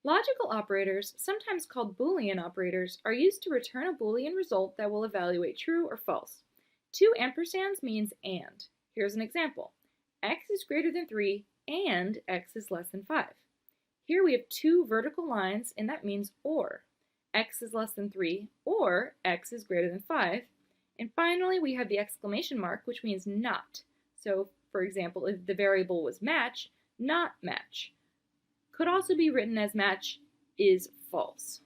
Logical operators, sometimes called Boolean operators, are used to return a Boolean result that will evaluate true or false. Two ampersands means and. Here's an example. X is greater than 3 and x is less than 5. Here we have two vertical lines, and that means or. X is less than 3 or x is greater than 5. And finally, we have the exclamation mark, which means not. So, for example, if the variable was match, not match. Could also be written as match is false.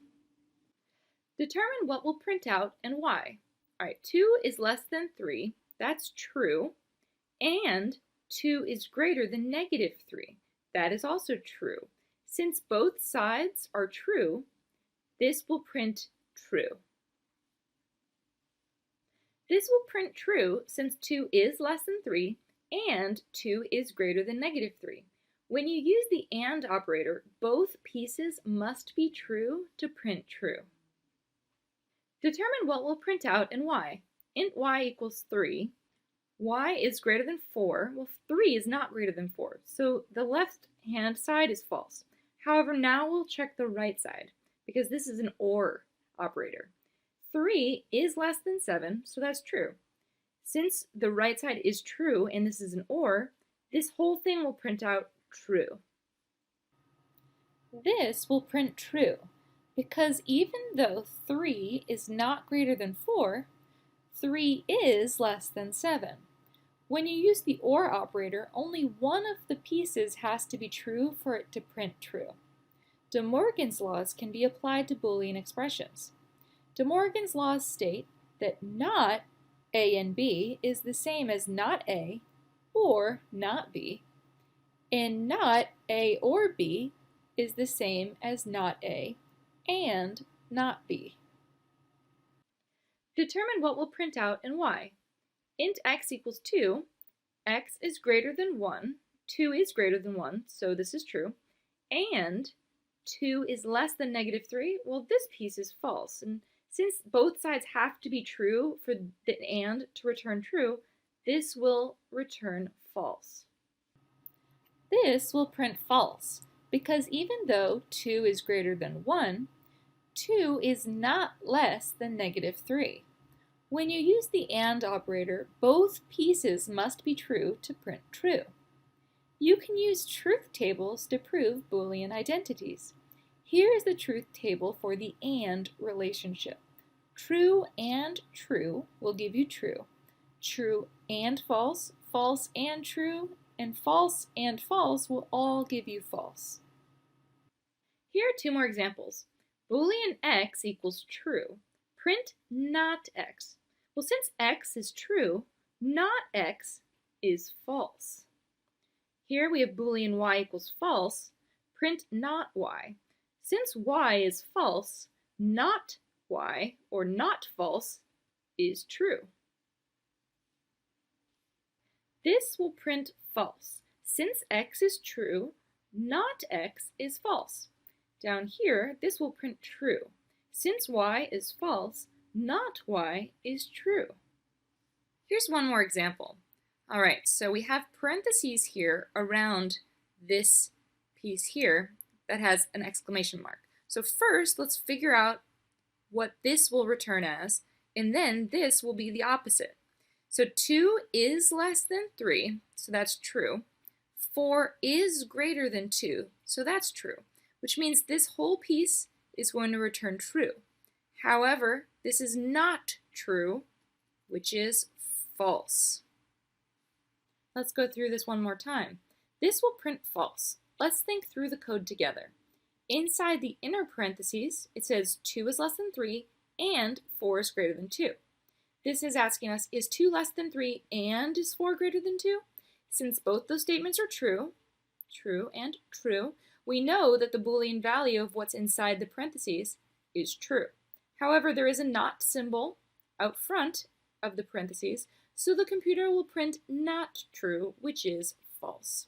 Determine what will print out and why. All right, 2 is less than 3, that's true, and 2 is greater than negative 3, that is also true. Since both sides are true, this will print true. This will print true since 2 is less than 3 and 2 is greater than negative 3. When you use the AND operator, both pieces must be true to print true. Determine what will print out and why. Int y equals 3. Y is greater than 4. Well, 3 is not greater than 4, so the left-hand side is false. However, now we'll check the right side, because this is an OR operator. 3 is less than 7, so that's true. Since the right side is true and this is an OR, this whole thing will print out true. This will print true because even though 3 is not greater than 4, 3 is less than 7. When you use the OR operator, only one of the pieces has to be true for it to print true. De Morgan's laws can be applied to Boolean expressions. De Morgan's laws state that not A and B is the same as not A or not B, and not A or B is the same as not A and not B. Determine what will print out and why. Int x equals 2, x is greater than 1, 2 is greater than 1, so this is true, and 2 is less than negative 3, well this piece is false, and since both sides have to be true for the AND to return true, this will return false. This will print false because even though 2 is greater than 1, 2 is not less than negative 3. When you use the AND operator, both pieces must be true to print true. You can use truth tables to prove Boolean identities. Here is the truth table for the AND relationship. True and true will give you true. True and false, false and true, and false will all give you false. Here are two more examples. Boolean x equals true. Print not x. Well, since x is true, not x is false. Here we have Boolean y equals false. Print not y. Since y is false, not y, or not false, is true. This will print false. Since x is true, not x is false. Down here, this will print true. Since y is false, not y is true. Here's one more example. All right, so we have parentheses here around this piece here that has an exclamation mark. So first, let's figure out what this will return as, and then this will be the opposite. So 2 is less than 3, so that's true. 4 is greater than 2, so that's true, which means this whole piece is going to return true. However, this is not true, which is false. Let's go through this one more time. This will print false. Let's think through the code together. Inside the inner parentheses, it says 2 is less than 3 and 4 is greater than 2. This is asking us, is 2 less than 3 and is 4 greater than 2? Since both those statements are true, true and true, we know that the Boolean value of what's inside the parentheses is true. However, there is a not symbol out front of the parentheses, so the computer will print not true, which is false.